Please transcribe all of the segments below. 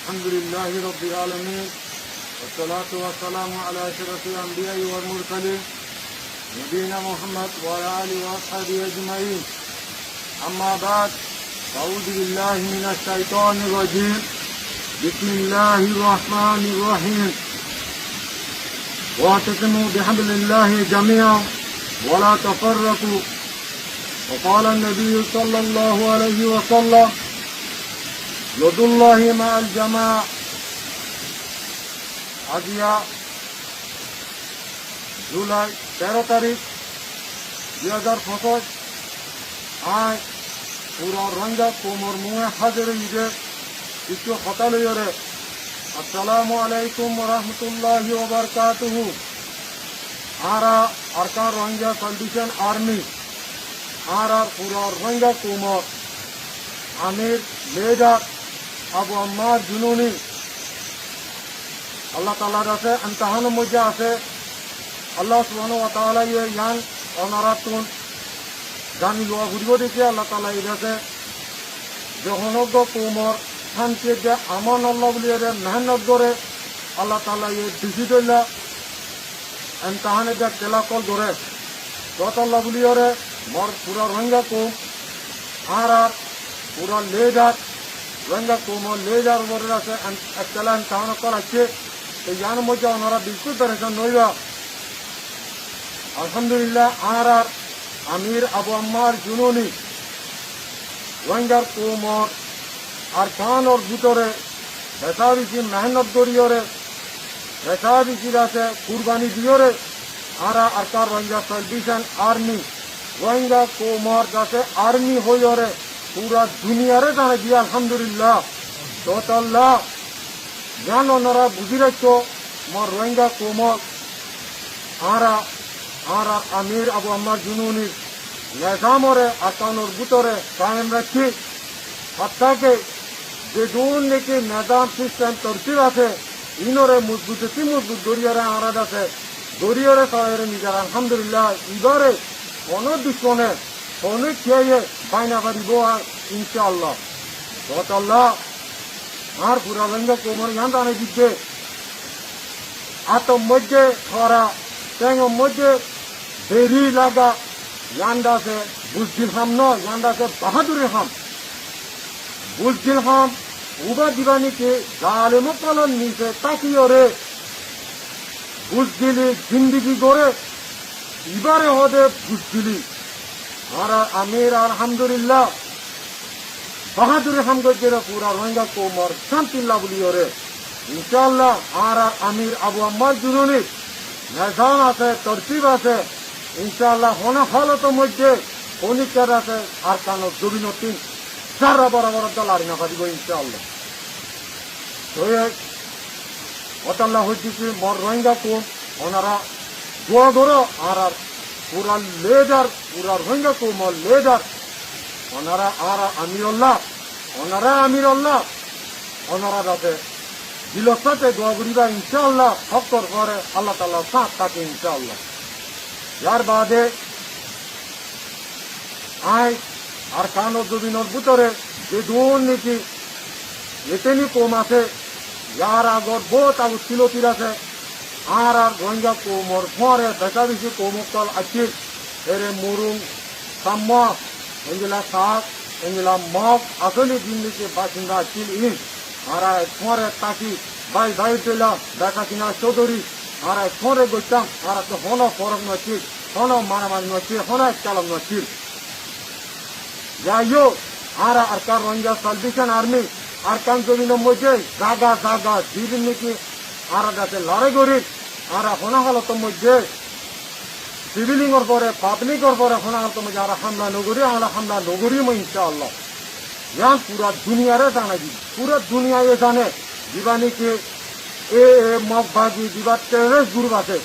الحمد لله رب العالمين والصلاة والسلام على أشرف الأنبياء والمرسلين نبينا محمد وعلى آله وأصحابه أجمعين. أما بعد أعوذ بالله من الشيطان الرجيم. بسم الله الرحمن الرحيم. واعتصموا بحبل الله جميعا ولا تفرقوا. وقال النبي صلى الله عليه وسلم يد الله مع الجماعة. আজিয়া জুলাই 13 তারিখ 2025 আজ পুরা রঞ্জা কোমর মুয়ে হাজির ঈদে কিছু হতালয়রে আসসালামু আলাইকুম ওয়া রাহমাতুল্লাহি ওয়া বারাকাতুহু। আরা আরকান রঞ্জা সালভেশন আর্মি আর পুরা রঞ্জা কোমর আমির মেজর আবু আম্মার জুনুনি আল্লাহ তাআলার কাছে ইমতিহানের মধ্যে আছে। আল্লাহ সুবহানাহু ওয়া তাআলা ইয়ান অনারাতুন জানি লোয়া ঘুরিব দেখে আল্লাহ তাআলা এই কাছে জহনজ্ঞ কোমর শান্তি যে আমান আল্লাহ বলি মেহনত করে আল্লাহ তাআলা এই দিছি দইলা ইমতিহানে যে তেলাকল করে যত আল্লাহ বলি ওরে মোর পুরা রোহিঙ্গা কোম আর পুরা লেজার রোহিঙ্গা কোমর লেজার উপরে আছে তেলা ইমতিহান কল আছে। তো ইয়ার মধ্যে ওনারা বিলকুল পেরেশান নইবা। আলহামদুলিল্লাহ আর আমির আবু আম্মার জুনুনি রোহিঙ্গার কোমর আর কানোর ভিতরে বেসাবিসি মেহনত করিয়রে বেসাবিসির আছে কুরবানি দিয়রে আর আরকার রোহিঙ্গা সালভেশন আর্মি রোহিঙ্গা কোমর যাতে আর্মি হইয়রে পুরা দুনিয়ারে জানে দিয়ে আলহামদুলিল্লাহ তোতাল্লাহ জান ওনারা বুঝি রাখছো মোর রোহিঙ্গা কোমর আর আমির আবু আম্মার জুনুনির নিজামরে আকানোর ভিতরে কায়েম রাখি হত্যাকে যে দূর নাকি নিজাম সিস্টেম তরতিব আছে ইনরে মজবুত দরিয়ারে আরাদ আছে দরিয়ারে সবাই নিজের আলহামদুলিল্লাহ এবারে কোনো দুশ্মনে কোনো খেয়ে বাইনা পারিব আর ইনশাআল্লাহ তোতাল্লাহ আর পুরা রোহিঙ্গা কোমর ইয়ান দানে দিচ্ছে আতম মধ্যে খরা ট্যাঙ্গের মধ্যে দেরি লাগা ইয়ান্দাসে বুঝদিল হাম ন ইয়ান্দাসে বাহাদুরি হাম বুঝদিল হাম উবা দিবানিকে জালেম পালন নিচে তাকিয়ে রে বুঝদিলি জিন্দিগি গড়ে এবারে হদে বুঝদিলি আর আমির আলহামদুলিল্লাহ বাহাদুরি হাম গজে পুরা রোহিঙ্গা কোমর শান্তিল্লাহ বলিও রে ইনশাআল্লাহ আর আমির আবু আম্মার জুনুনি নিজাম আছে তরতিব আছে ইনশাআল্লাহ হনা হালতের মধ্যে অনিকের আছে আর কানো দুবিনতিন সারা বরাবর দলারি না পারিব ইনশাআল্লাহ। তো ওতাল্লাহ হইতেছে মোর রোহিঙ্গা কোম ওনারা দোয়া করো আর পুরা লেজার পুরা রোহিঙ্গা কোমর লেজার ওনারা আর আমিরুল্লাহ ওনারা যাতে দিলর সাথে দোয়া করিবা ইনশাআল্লাহ হকর করে আল্লাহ তাআলা সাথ থাকে ইনশাআল্লাহ। ইয়ার বাদে আই আর কানোর দুদিনের ভিতরে যে দুর্নীতি এতেনি কম আছে ইয়ার আগর বহুত আগর ছিলতির আছে আর রোহিঙ্গা কোমর ফরে বেশি কোমকল আছে এরে মুরুং সাম্য এগুলা শাক এগুলা মগ আসলে দিল্লিকে বাসিন্দা ছিল ইন আর ফরে তাকি ভাই পেলা দেখা কিনা চৌধুরী আর ফরে গইতাম আর হন ফরক নছিল হন মারামারি নছিল হন চালক নছিল যাইও আর আরকার রোহিঙ্গা সালভেশন আর্মি আরকান জমিনের মধ্যে জাগা দিদিন নাকি আর গাছে লড়াই করি আর হনা হালতের মধ্যে সিভিলিংর পরে পাবলিকর পরে হনা হালতের মধ্যে আর হামলা নগরী ইনশাআল্লাহ ইয়ান পুরা দুনিয়ারে জানাই দিই পুরা দুনিয়ায় জানে দিবানিকে এ মগবাজি দিবা টেররিস্ট গ্রুপ আছে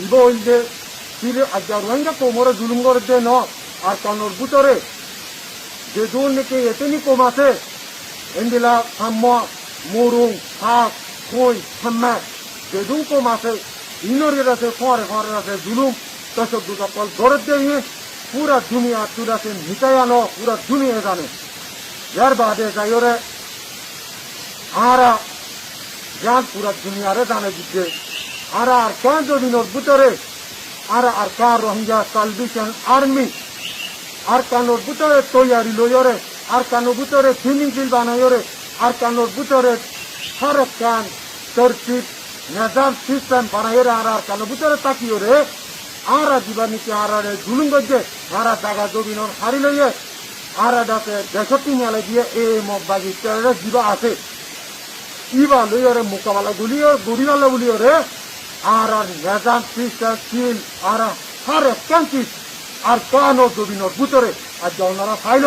ইব হইলে ফিরে আজ্ঞা রোহিঙ্গা কোমরে জুলুম করে দে ন আর কানোর ভিতরে যে দূর নাকি এতেনি কম আছে এন্দিলা সাম্য মুরুং শাক খই সাম্মা যে দূর কম আছে ইনরের আছে ফরে আছে জুলুম তসব দুটা কল ধরে দিয়ে পুরা দুনিয়া চুরাছে মিটাইয়ানো পুরা দুনিয়া জানে। यार बादे जाइयोरे আরা যান পুরা দুনিয়ারে জানে দিতে আরা আর কান জমিনের ভিতরে আরা আর কান রোহিঙ্গা সালভেশন আর্মি আর কানোর ভিতরে তৈয়ারি লইরে আর কানোর ভিতরে সুইমিং পুল বানাইরে আর কানোর ভিতরে হরেক কান তরতিব নিজাম সিস্টেম বানাইরে আর কানোর ভিতরে তাকিয়ে আরা দিবানিকে আরারে জুলুম গজ্জে আরা জাগা জমিনের হারি লইয়ে আরা ডাকে 63 মেলে দিয়ে এই মগবাজি টেররিস্ট দিবা আছে ইবা লইরে মোকাবেলা গুলিওয়ালা গুলিওরে আর নিজাম সিস্টেম সিল আর হরেক কান্তি আর কানো জমিনের ভিতরে আর ওনারা ফাইল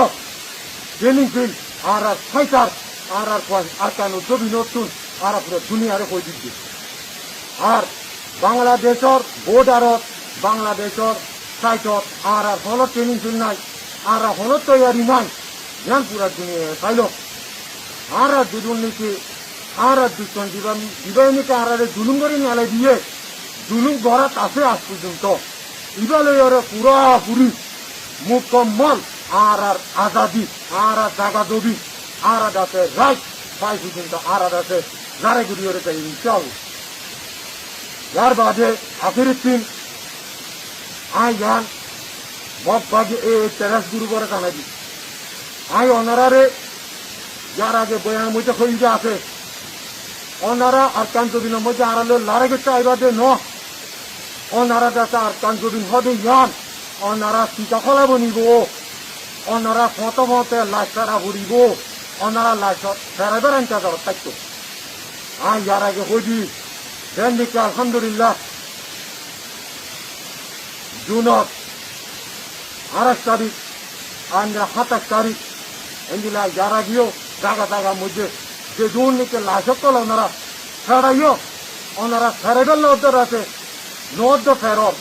ট্রেনিং ফিল্ড আর ফাইটার আর কানো জমিনের তুন আর পুরো দুনিয়ারে কই দিচ্ছে আর বাংলাদেশের বর্ডারত বাংলাদেশের সাইটত আর হল ট্রেনিং ফিল্ড নাই আর হল তৈয়ারি নাই জ্ঞান পুরা দুনিয়া ফাইল আর দুর্নীতি আর দুজন দিবাইনিকে আর জুলুম করে নিয়ে দিয়ে জুলুম গড়াত আছে আজ পর্যন্ত ইবালয়রে পুরাপুরি মুকম্মল আর আজাদি আর জাগা দবি আর দাসে রাইট পাই পর্যন্ত আর দাসে নারে গুড়িয়ে তাই ইনশাআল্লাহ যার বাদে আখির দিন আই গান বাগে এই টেরাস গুরু বড় কানাদি আই অনারারে যার আগে বয়ানের মধ্যে হয়ে আছে অনারা আর কাঞ্চবিনের মধ্যে আড়ালে লারে গেছে আইবাদে ন অনারা দাসা আর কাঞ্চবিন হদে ইয়ান অনারা টিকা খলাব নিব অনারা ফতে লাইসারা ঘুরিব অনারা লাইসত ফেরাইবার আনতে যাওয়ার থাকত আই ইয়ার আগে হইদি দেন দিকে আলহামদুলিল্লাহ জুনত 28 তারিখ আর 27 তারিখ এন্দিলা ইয়ার আগেও জায়গা মধ্যে যে দুর্নীতি লাইসত তোল ওনারা ফেরাইও ওনারা ফেরাইবার লদ্দর আছে নদ্দ ফেরত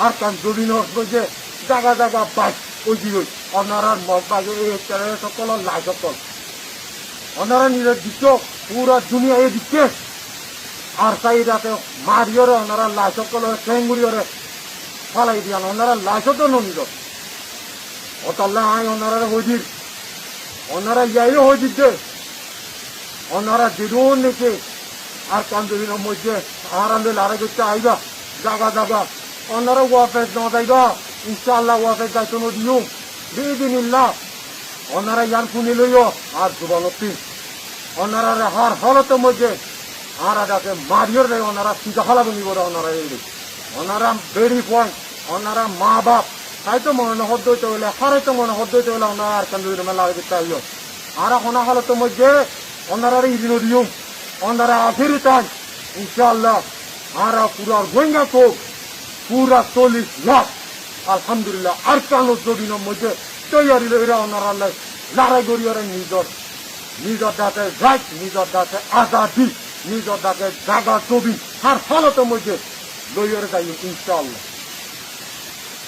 আর কান জমিনের মধ্যে জায়গা বাইক ওই দিই ওনারার মগবাগে এই সকল লাই সকল ওনারা নিজের দিচ্ছ পুরা দুনিয়া এই দিচ্ছে আর চাইরাতে মারিয়রে ওনারা লাই সকল ঠেঙ্গুড়িয়রে ফালাই দিয়ান ওনারা লাই সকল নিল ওটাল্লা আই ওনারা হইদির ওনারা ইয়াইও হয়ে দিচ্ছে ওনারা যেরুন নেছে আর কান জমিনের মধ্যে আর আনলে লারে করতে আইবা জায়গা ওনারা ওয়াফেজ ন যাইবা ইনশাআল্লাহ ওয়াফেজ যাইতো নদিও বিদিনিল্লাহ ওনারা ইয়ান শুনি লইও আর যুবনতি ওনারা হার হলতের মধ্যে আর আদাকে মারিয়র রে ওনারা সিধা হলাব নিব ওনারা এই ওনারা বেরি পয়েন্ট ওনারা মা বাপ তাই তো মনে হদ্দ হইতে হইলে হারে তো মনে হদ্দ হইতে হইলে ওনারা আর কান্দুর মেলা দিতে আইও আর ওনা হলতের মধ্যে ওনারা ইদিন দিও ওনারা আফিরি তাই ইনশাআল্লাহ আর পুরা রোহিঙ্গা তো পুরা 40 লাখ আলহামদুলিল্লাহ আর কানো জমিনের মধ্যে তৈয়ারি লইরা ওনারা লড়াই করিয়ারে নিজের দাঁতে রাইট নিজের দাঁতে আজাদি নিজের দাঁতে জাগা জমি আর হলতের মধ্যে লইয়ারে যাই ইনশাআল্লাহ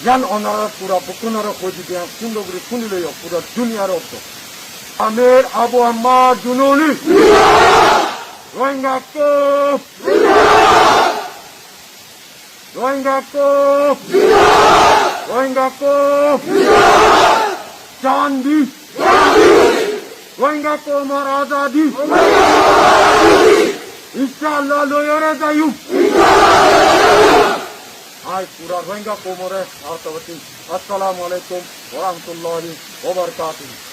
জ্ঞান ওনারা পুরা বকুনারা খোঁজি দিয়ে সুন্দর করে শুনি লইয়া পুরা দুনিয়ার অর্থ আমের আবু আম্মার জুনুনি রোহিঙ্গা কোপ রোহিঙ্গা কোপ চান্দি রোহিঙ্গা কোমর আজাদি ইনশাআল্লাহ লইয়ারে যাই আই পুরা রোহিঙ্গা কোমরে আসসালামু আলাইকুম ওয়া রাহমাতুল্লাহি ওয়া বারাকাতুহু